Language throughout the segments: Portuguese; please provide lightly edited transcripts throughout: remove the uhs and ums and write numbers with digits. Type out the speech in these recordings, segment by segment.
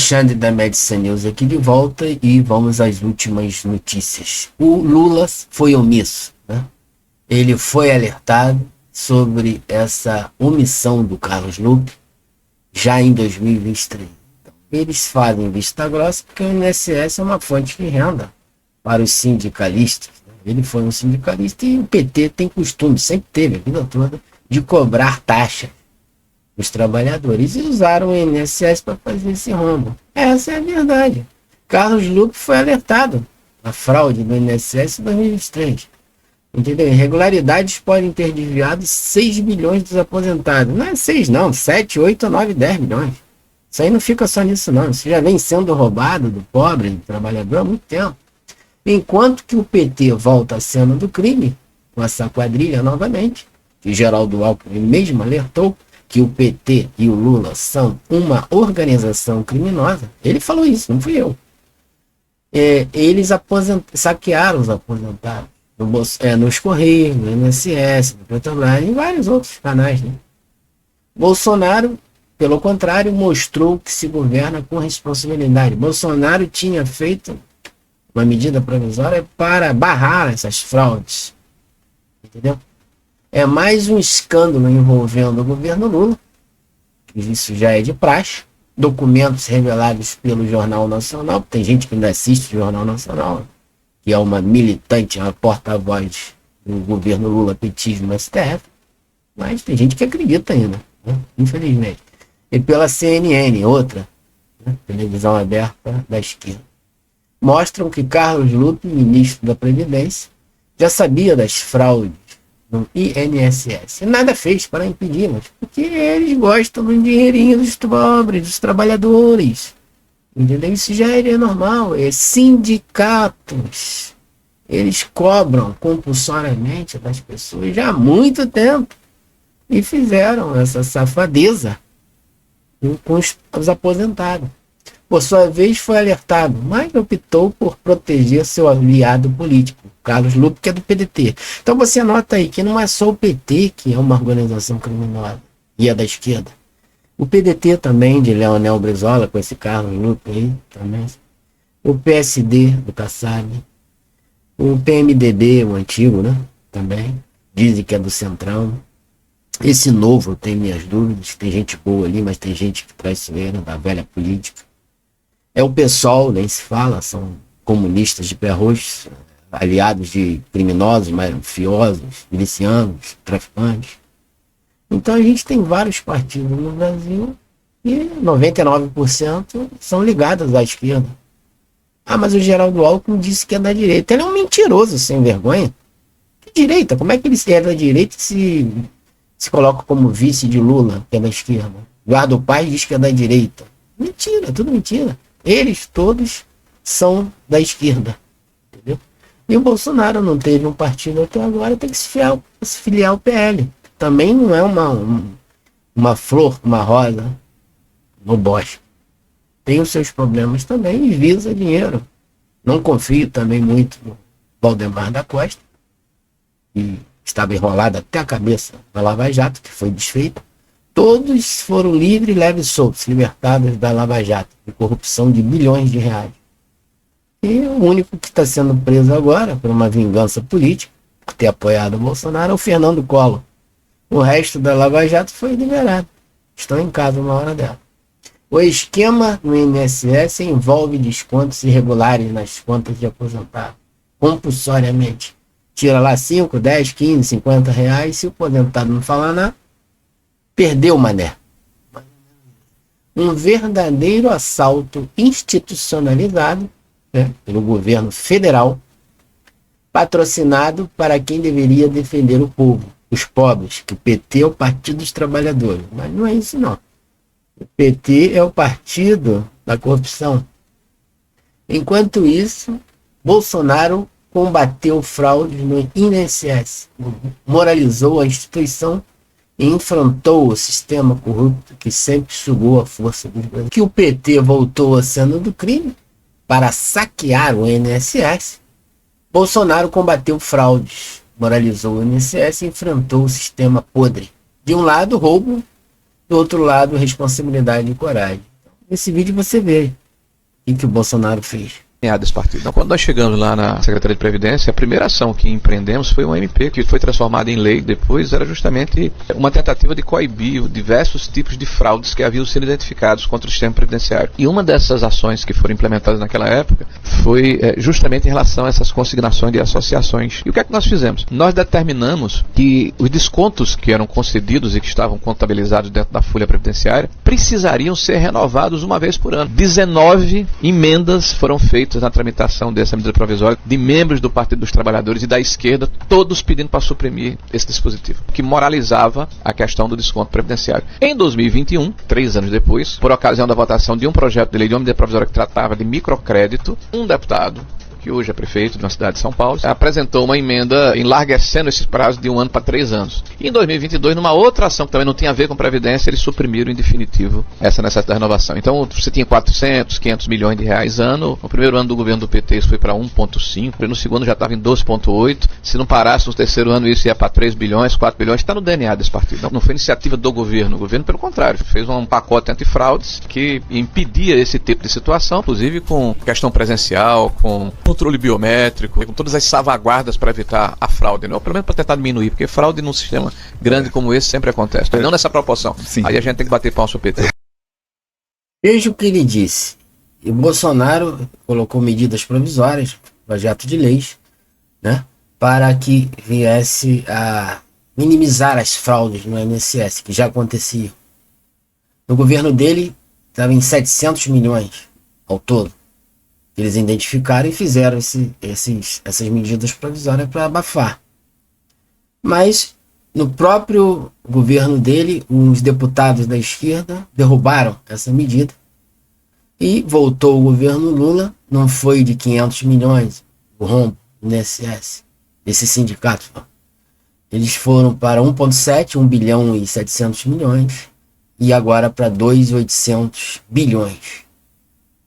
Alexandre da Medicine News aqui de volta e vamos às últimas notícias. O Lula foi omisso, né? Ele foi alertado sobre essa omissão do Carlos Lupe já em 2023. Então, eles fazem vista grossa porque o INSS é uma fonte de renda para os sindicalistas. Ele foi um sindicalista e o PT tem costume, sempre teve a vida toda, de cobrar taxa os trabalhadores e usaram o INSS para fazer esse rombo. Essa é a verdade. Carlos Lupe foi alertado na fraude do INSS em 2023. Entendeu? Irregularidades podem ter desviado 6 bilhões dos aposentados. Não é 6 não, 7, 8, 9, 10 milhões. Isso aí não fica só nisso não. Isso já vem sendo roubado do pobre, do trabalhador há muito tempo. Enquanto que o PT volta à cena do crime, com essa quadrilha novamente, que Geraldo Alckmin mesmo alertou, que o PT e o Lula são uma organização criminosa. Ele falou isso, não fui eu. Eles saquearam os aposentados nos Correios, no INSS, no Petrobras e vários outros canais. Né? Bolsonaro, pelo contrário, mostrou que se governa com responsabilidade. Bolsonaro tinha feito uma medida provisória para barrar essas fraudes. Entendeu? É mais um escândalo envolvendo o governo Lula, que isso já é de praxe, documentos revelados pelo Jornal Nacional, tem gente que ainda assiste o Jornal Nacional, que é uma militante, uma porta-voz do governo Lula petismo no STF, mas tem gente que acredita ainda, né? Infelizmente. E pela CNN, outra, né? Televisão aberta da esquerda, mostram que Carlos Lupe, ministro da Previdência, já sabia das fraudes no INSS. E nada fez para impedi-las, porque eles gostam do dinheirinho dos pobres, dos trabalhadores. Entendeu? Isso já é normal. É sindicatos. Eles cobram compulsoriamente das pessoas já há muito tempo. E fizeram essa safadeza com os aposentados. Por sua vez, foi alertado, mas optou por proteger seu aliado político, Carlos Lupe, que é do PDT. Então você nota aí que não é só o PT que é uma organização criminosa e é da esquerda. O PDT também, de Leonel Brizola, com esse Carlos Lupe aí também. O PSD, do Kassab. O PMDB, o antigo, né? Também. Dizem que é do Centrão. Esse novo, eu tenho minhas dúvidas. Tem gente boa ali, mas tem gente que traiçoeira da velha política. É o PSOL, nem se fala, são comunistas de pé roxo, aliados de criminosos, mafiosos, milicianos, traficantes. Então a gente tem vários partidos no Brasil e 99% são ligados à esquerda. Ah, mas o Geraldo Alckmin disse que é da direita. Ele é um mentiroso, sem vergonha. Que direita? Como é que ele é da direita e se coloca como vice de Lula, que é da esquerda? Eduardo Paes diz que é da direita. Mentira, tudo mentira. Eles todos são da esquerda, entendeu? E o Bolsonaro não teve um partido até agora, tem que se filiar ao PL. Também não é uma flor, uma rosa no bosque. Tem os seus problemas também e visa dinheiro. Não confio também muito no Valdemar da Costa, que estava enrolado até a cabeça da Lava Jato, que foi desfeita. Todos foram livres, leves e soltos, libertados da Lava Jato, de corrupção de bilhões de reais. E o único que está sendo preso agora, por uma vingança política, por ter apoiado o Bolsonaro, é o Fernando Collor. O resto da Lava Jato foi liberado. Estão em casa uma hora dela. O esquema no INSS envolve descontos irregulares nas contas de aposentado, compulsoriamente. Tira lá 5, 10, 15, 50 reais, se o aposentado não falar nada, perdeu o mané. Um verdadeiro assalto institucionalizado, né, pelo governo federal, patrocinado para quem deveria defender o povo, os pobres, que o PT é o Partido dos Trabalhadores. Mas não é isso não. O PT é o partido da corrupção. Enquanto isso, Bolsonaro combateu fraudes no INSS, moralizou a instituição e enfrentou o sistema corrupto que sempre sugou a força dos brasileiros. Que o PT voltou à cena do crime para saquear o INSS, Bolsonaro combateu fraudes, moralizou o INSS e enfrentou o sistema podre. De um lado, roubo, do outro lado, responsabilidade e coragem. Nesse vídeo você vê o que o Bolsonaro fez. Desse partido. Então, quando nós chegamos lá na Secretaria de Previdência, a primeira ação que empreendemos foi uma MP que foi transformada em lei. Depois era justamente uma tentativa de coibir diversos tipos de fraudes que haviam sido identificados contra o sistema previdenciário. E uma dessas ações que foram implementadas naquela época foi justamente em relação a essas consignações de associações. E o que é que nós fizemos? Nós determinamos que os descontos que eram concedidos e que estavam contabilizados dentro da folha previdenciária precisariam ser renovados uma vez por ano. 19 emendas foram feitas na tramitação dessa medida provisória de membros do Partido dos Trabalhadores e da esquerda, todos pedindo para suprimir esse dispositivo, que moralizava a questão do desconto previdenciário. Em 2021, 3 anos depois, por ocasião da votação de um projeto de lei de uma medida provisória que tratava de microcrédito, um deputado, que hoje é prefeito de uma cidade de São Paulo, apresentou uma emenda enlarguecendo esse prazo de 1 ano para 3 anos. E em 2022, numa outra ação que também não tinha a ver com Previdência, eles suprimiram em definitivo essa necessidade de renovação. Então, você tinha 400, 500 milhões de reais ano. No primeiro ano do governo do PT, isso foi para 1,5. No segundo já estava em 2,8. Se não parasse no terceiro ano, isso ia para 3 bilhões, 4 bilhões. Está no DNA desse partido. Não foi iniciativa do governo. O governo, pelo contrário, fez um pacote antifraudes que impedia esse tipo de situação, inclusive com questão presencial, com controle biométrico, com todas as salvaguardas para evitar a fraude, né? Pelo menos para tentar diminuir, porque fraude num sistema grande como esse sempre acontece, mas não nessa proporção. Sim. Aí a gente tem que bater palmas pro PT. Veja o que ele disse. E o Bolsonaro colocou medidas provisórias, projeto de leis, né, para que viesse a minimizar as fraudes no INSS, que já aconteciam. No governo dele, estava em 700 milhões ao todo. Eles identificaram e fizeram essas medidas provisórias para abafar. Mas, no próprio governo dele, os deputados da esquerda derrubaram essa medida. E voltou o governo Lula, não foi de 500 milhões, o rombo do INSS, esses sindicatos. Não. Eles foram para 1,7, 1 bilhão e 700 milhões, e agora para 2,800 bilhões.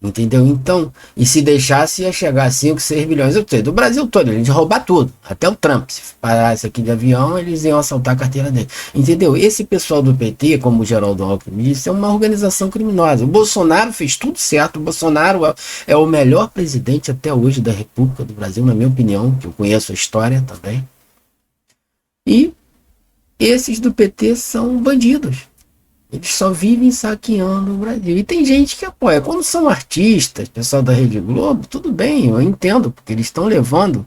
Entendeu? Então, e se deixasse ia chegar a 5, 6 bilhões. Eu sei, do Brasil todo, eles iam roubar tudo. Até o Trump, se parasse aqui de avião, eles iam assaltar a carteira dele. Entendeu? Esse pessoal do PT, como o Geraldo Alckmin disse, é uma organização criminosa. O Bolsonaro fez tudo certo. O Bolsonaro é o melhor presidente até hoje da República do Brasil, na minha opinião, que eu conheço a história também. E esses do PT são bandidos. Eles só vivem saqueando o Brasil. E tem gente que apoia. Quando são artistas, pessoal da Rede Globo, tudo bem, eu entendo, porque eles estão levando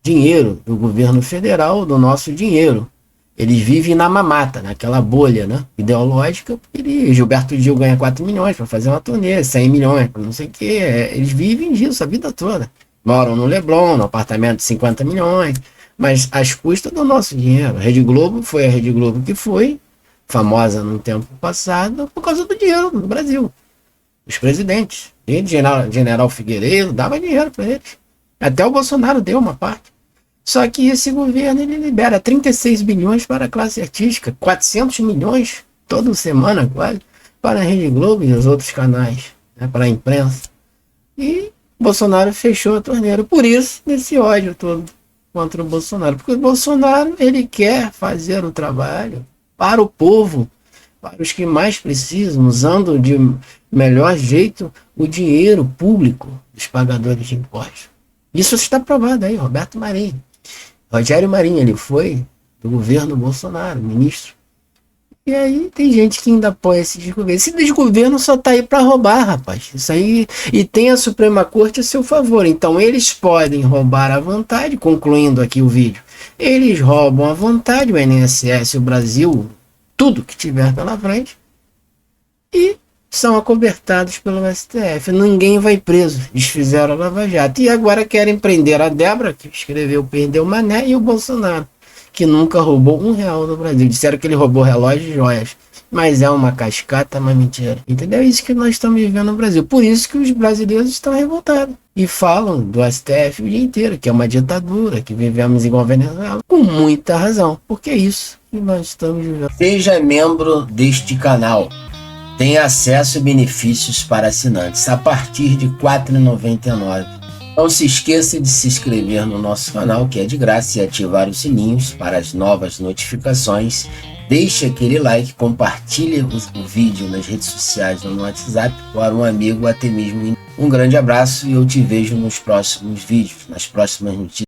dinheiro do governo federal, do nosso dinheiro. Eles vivem na mamata, naquela bolha, né, ideológica. Gilberto Gil ganha 4 milhões para fazer uma turnê, 100 milhões para não sei o quê. Eles vivem disso a vida toda. Moram no Leblon, no apartamento de 50 milhões, mas às custas do nosso dinheiro. A Rede Globo foi a Rede Globo que foi, famosa no tempo passado, por causa do dinheiro do Brasil. Os presidentes. E General Figueiredo dava dinheiro para eles. Até o Bolsonaro deu uma parte. Só que esse governo ele libera 36 bilhões para a classe artística, 400 milhões toda semana quase, para a Rede Globo e os outros canais, né, para a imprensa. E Bolsonaro fechou a torneira. Por isso, esse ódio todo contra o Bolsonaro. Porque o Bolsonaro ele quer fazer o trabalho para o povo, para os que mais precisam, usando de melhor jeito o dinheiro público dos pagadores de impostos. Isso está provado aí, Roberto Marinho. Rogério Marinho, ele foi do governo Bolsonaro, ministro. E aí tem gente que ainda apoia esse desgoverno. Esse desgoverno só está aí para roubar, rapaz. Isso aí, e tem a Suprema Corte a seu favor. Então eles podem roubar à vontade, concluindo aqui o vídeo. Eles roubam à vontade o INSS, o Brasil, tudo que tiver pela frente, e são acobertados pelo STF. Ninguém vai preso. Desfizeram a Lava Jato. E agora querem prender a Débora, que escreveu Perdeu Mané, e o Bolsonaro, que nunca roubou R$1 do Brasil. Disseram que ele roubou relógios e joias. Mas é uma cascata, uma mentira. Entendeu? É isso que nós estamos vivendo no Brasil. Por isso que os brasileiros estão revoltados. E falam do STF o dia inteiro, que é uma ditadura, que vivemos igual a Venezuela. Com muita razão. Porque é isso que nós estamos vivendo. Seja membro deste canal. Tem acesso a benefícios para assinantes a partir de R$ 4,99. Não se esqueça de se inscrever no nosso canal, que é de graça, e ativar os sininhos para as novas notificações Deixe aquele like, compartilhe o vídeo nas redes sociais ou no WhatsApp para um amigo, até mesmo. Um grande abraço e eu te vejo nos próximos vídeos, nas próximas notícias.